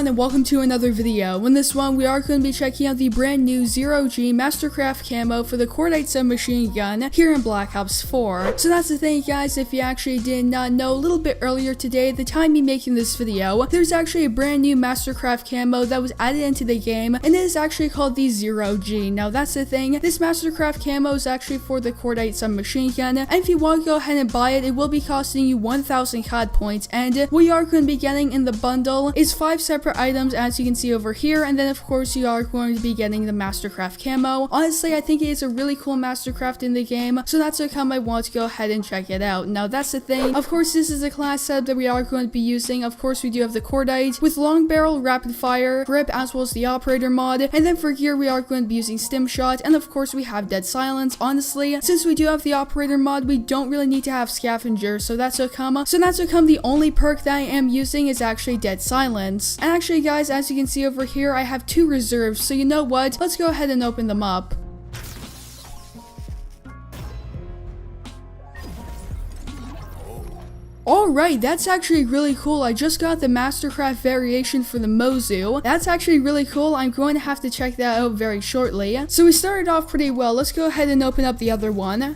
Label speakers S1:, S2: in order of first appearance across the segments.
S1: and welcome to another video. In this one, we are going to be checking out the brand new 0G Mastercraft Camo for the Cordite submachine gun here in Black Ops 4. So that's the thing, guys, if you actually did not know, a little bit earlier today, at the time me making this video, there's actually a brand new Mastercraft Camo that was added into the game, and it is actually called the 0G. Now that's the thing, this Mastercraft Camo is actually for the Cordite submachine gun, and if you want to go ahead and buy it, it will be costing you 1000 COD points, and what you are going to be getting in the bundle is 5 separate items, as you can see over here, and then of course you are going to be getting the Mastercraft Camo. Honestly, I think it is a really cool Mastercraft in the game, so that's how come I want to go ahead and check it out. Now that's the thing, of course this is the class setup that we are going to be using. Of course we do have the Cordite with long barrel, rapid fire, grip, as well as the operator mod, and then for gear we are going to be using stim shot, and of course we have dead silence. Honestly, since we do have the operator mod, we don't really need to have scavenger, so that's how come the only perk that I am using is actually dead silence. And actually guys, as you can see over here, I have 2 reserves, so you know what, let's go ahead and open them up. Alright, that's actually really cool. I just got the Mastercraft variation for the Mozu. That's actually really cool. I'm going to have to check that out very shortly. So we started off pretty well. Let's go ahead and open up the other one.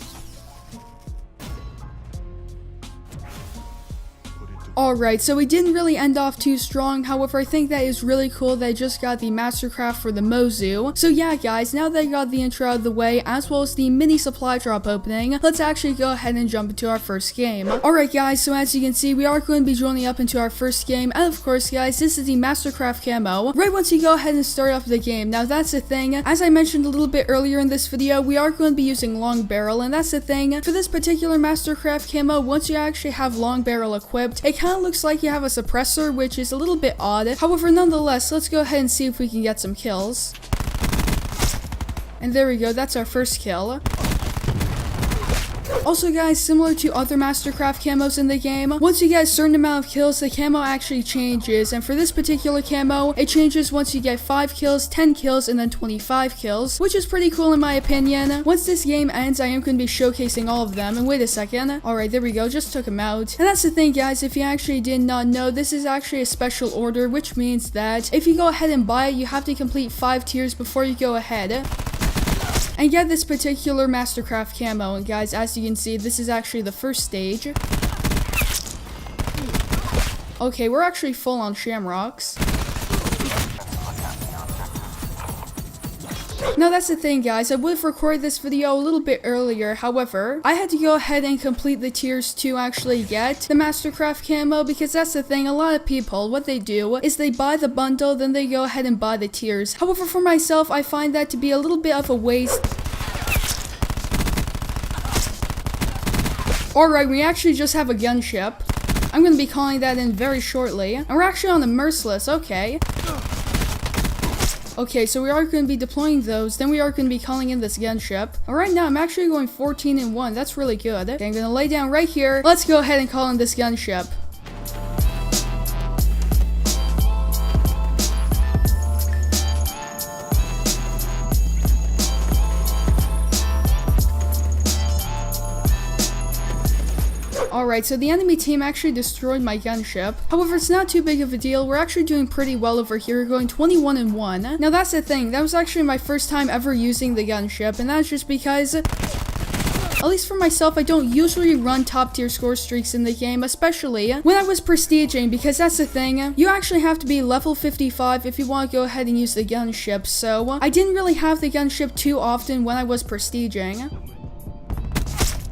S1: Alright, so we didn't really end off too strong. However, I think that is really cool that I just got the Mastercraft for the Mozu. So yeah guys, now that I got the intro out of the way, as well as the mini supply drop opening, let's actually go ahead and jump into our first game. Alright guys, so as you can see, we are going to be joining up into our first game, and of course guys, this is the Mastercraft Camo, right once you go ahead and start off the game. Now that's the thing, as I mentioned a little bit earlier in this video, we are going to be using long barrel, and that's the thing, for this particular Mastercraft Camo, once you actually have long barrel equipped, it kind of looks like you have a suppressor, which is a little bit odd. However, nonetheless, let's go ahead and see if we can get some kills. And there we go, that's our first kill. Also guys, similar to other Mastercraft camos in the game, once you get a certain amount of kills, the camo actually changes, and for this particular camo, it changes once you get 5 kills, 10 kills, and then 25 kills, which is pretty cool in my opinion. Once this game ends, I am going to be showcasing all of them, and wait a second, alright, there we go, just took him out. And that's the thing guys, if you actually did not know, this is actually a special order, which means that if you go ahead and buy it, you have to complete 5 tiers before you go ahead and get this particular Mastercraft Camo. And guys, as you can see, this is actually the first stage. Okay, we're actually full on shamrocks. Now that's the thing guys, I would have recorded this video a little bit earlier, however, I had to go ahead and complete the tiers to actually get the Mastercraft Camo, because that's the thing, a lot of people, what they do is they buy the bundle, then they go ahead and buy the tiers. However, for myself, I find that to be a little bit of a waste. Alright, we actually just have a gunship. I'm going to be calling that in very shortly, and we're actually on the Merciless, okay. Okay, so we are going to be deploying those, then we are going to be calling in this gunship. Alright, now I'm actually going 14-1, that's really good. Okay, I'm going to lay down right here. Let's go ahead and call in this gunship. Alright, so the enemy team actually destroyed my gunship. However, it's not too big of a deal. We're actually doing pretty well over here. We're going 21-1. Now that's the thing, that was actually my first time ever using the gunship, and that's just because, at least for myself, I don't usually run top tier score streaks in the game, especially when I was prestiging, because that's the thing, you actually have to be level 55 if you want to go ahead and use the gunship, so I didn't really have the gunship too often when I was prestiging.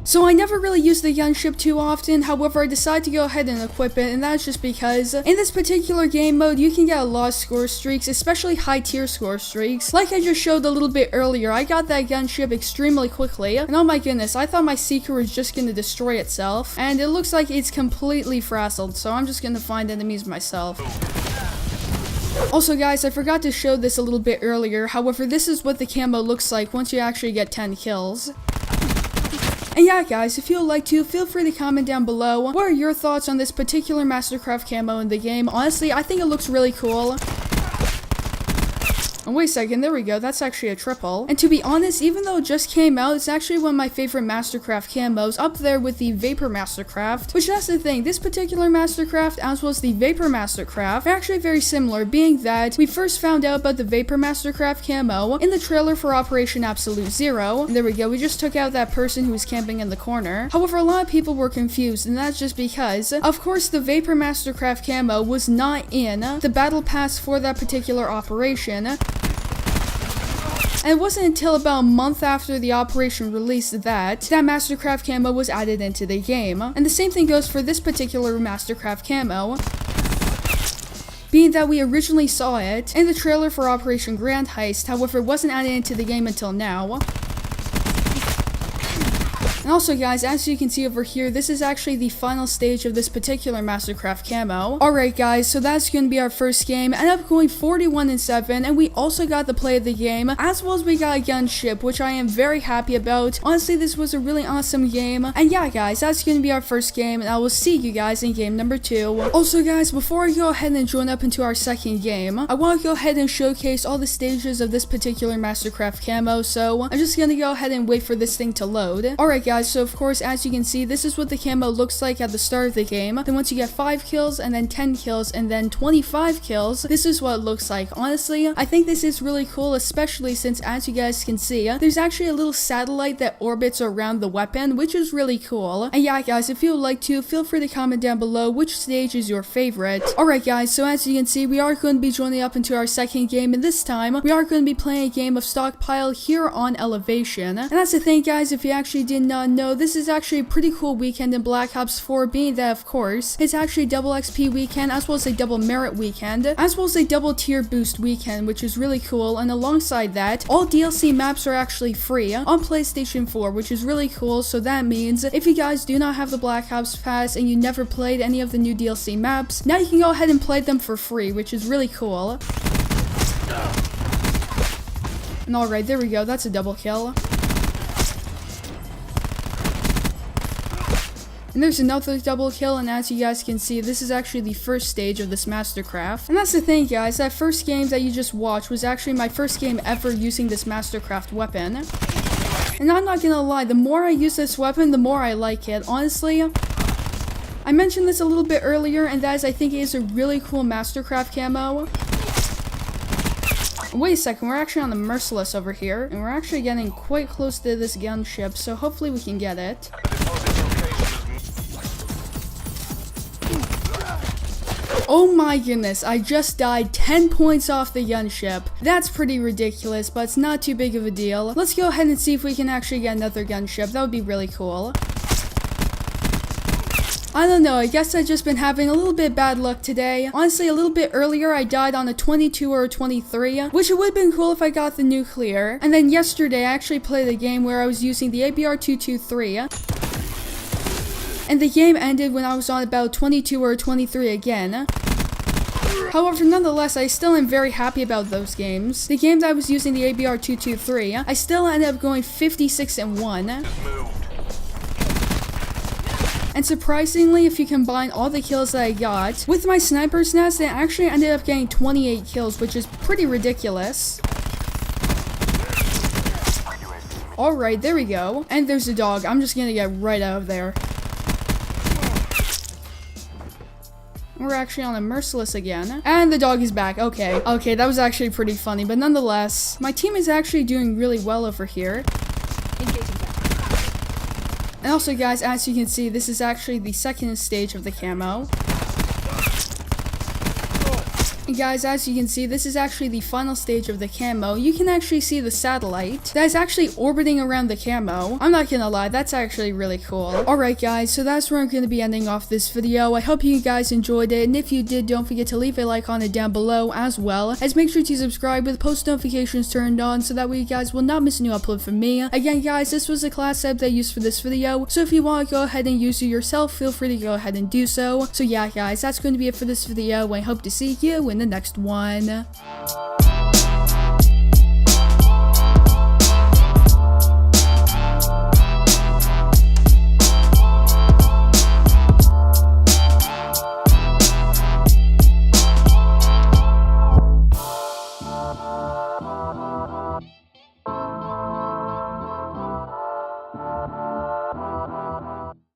S1: So I never really used the gunship too often. However, I decided to go ahead and equip it, and that's just because in this particular game mode, you can get a lot of score streaks, especially high tier score streaks. Like I just showed a little bit earlier, I got that gunship extremely quickly, and oh my goodness, I thought my Seeker was just going to destroy itself, and it looks like it's completely frazzled, so I'm just going to find enemies myself. Also guys, I forgot to show this a little bit earlier, however, this is what the camo looks like once you actually get 10 kills. And yeah guys, if you'd like to, feel free to comment down below. What are your thoughts on this particular Mastercraft Camo in the game? Honestly, I think it looks really cool. Oh, wait a second, there we go, that's actually a triple. And to be honest, even though it just came out, it's actually one of my favorite Mastercraft camos, up there with the Vapor Mastercraft, which that's the thing, this particular Mastercraft, as well as the Vapor Mastercraft, are actually very similar, being that we first found out about the Vapor Mastercraft camo in the trailer for Operation Absolute Zero. And there we go, we just took out that person who was camping in the corner. However, a lot of people were confused, and that's just because, of course, the Vapor Mastercraft camo was not in the battle pass for that particular operation. And it wasn't until about a month after the operation released that Mastercraft camo was added into the game. And the same thing goes for this particular Mastercraft camo, being that we originally saw it in the trailer for Operation Grand Heist, however it wasn't added into the game until now. And also guys, as you can see over here, this is actually the final stage of this particular Mastercraft camo. Alright guys, so that's going to be our first game. Ended up going 41-7, and we also got the play of the game, as well as we got a gunship, which I am very happy about. Honestly, this was a really awesome game. And yeah guys, that's going to be our first game, and I will see you guys in game number 2. Also guys, before I go ahead and join up into our second game, I want to go ahead and showcase all the stages of this particular Mastercraft camo, so I'm just going to go ahead and wait for this thing to load. Alright guys, so of course, as you can see, this is what the camo looks like at the start of the game. Then once you get 5 kills, and then 10 kills, and then 25 kills, this is what it looks like. Honestly, I think this is really cool, especially since, as you guys can see, there's actually a little satellite that orbits around the weapon, which is really cool. And yeah guys, if you would like to, feel free to comment down below which stage is your favorite. Alright guys, so as you can see, we are going to be joining up into our second game, and this time, we are going to be playing a game of Stockpile here on Elevation. And that's the thing guys, if you actually did not know, this is actually a pretty cool weekend in Black Ops 4, being that of course, it's actually a double XP weekend, as well as a double merit weekend, as well as a double tier boost weekend, which is really cool. And alongside that, all DLC maps are actually free on PlayStation 4, which is really cool. So that means if you guys do not have the Black Ops Pass and you never played any of the new DLC maps, now you can go ahead and play them for free, which is really cool. And alright, there we go, that's a double kill. And there's another double kill, and as you guys can see, this is actually the first stage of this Mastercraft. And that's the thing guys, that first game that you just watched was actually my first game ever using this Mastercraft weapon. And I'm not gonna lie, the more I use this weapon, the more I like it. Honestly, I mentioned this a little bit earlier, and that is, I think it is a really cool Mastercraft camo. Wait a second, we're actually on the Merciless over here, and we're actually getting quite close to this gunship, so hopefully we can get it. Oh my goodness, I just died 10 points off the gunship. That's pretty ridiculous, but it's not too big of a deal. Let's go ahead and see if we can actually get another gunship. That would be really cool. I don't know, I guess I've just been having a little bit bad luck today. Honestly, a little bit earlier I died on a 22 or a 23, which it would have been cool if I got the nuclear. And then yesterday I actually played a game where I was using the ABR-223. And the game ended when I was on about 22 or 23 again. However, nonetheless, I still am very happy about those games. The game that I was using the ABR-223, I still ended up going 56-1. And surprisingly, if you combine all the kills that I got with my sniper's nest, I actually ended up getting 28 kills, which is pretty ridiculous. Alright, there we go. And there's a dog. I'm just gonna get right out of there. We're actually on a Merciless again. And the dog is back. Okay, that was actually pretty funny. But nonetheless, my team is actually doing really well over here. And also guys, as you can see, this is actually the second stage of the camo. And guys, as you can see, this is actually the final stage of the camo. You can actually see the satellite that is actually orbiting around the camo. I'm not gonna lie, that's actually really cool. Alright guys, so that's where I'm gonna be ending off this video. I hope you guys enjoyed it, and if you did, don't forget to leave a like on it down below, as well as make sure to subscribe with post notifications turned on, so that way you guys will not miss a new upload from me. Again guys, this was a class setup that I used for this video, so if you want to go ahead and use it yourself, feel free to go ahead and do so. So yeah guys, that's going to be it for this video, and I hope to see you in the next one.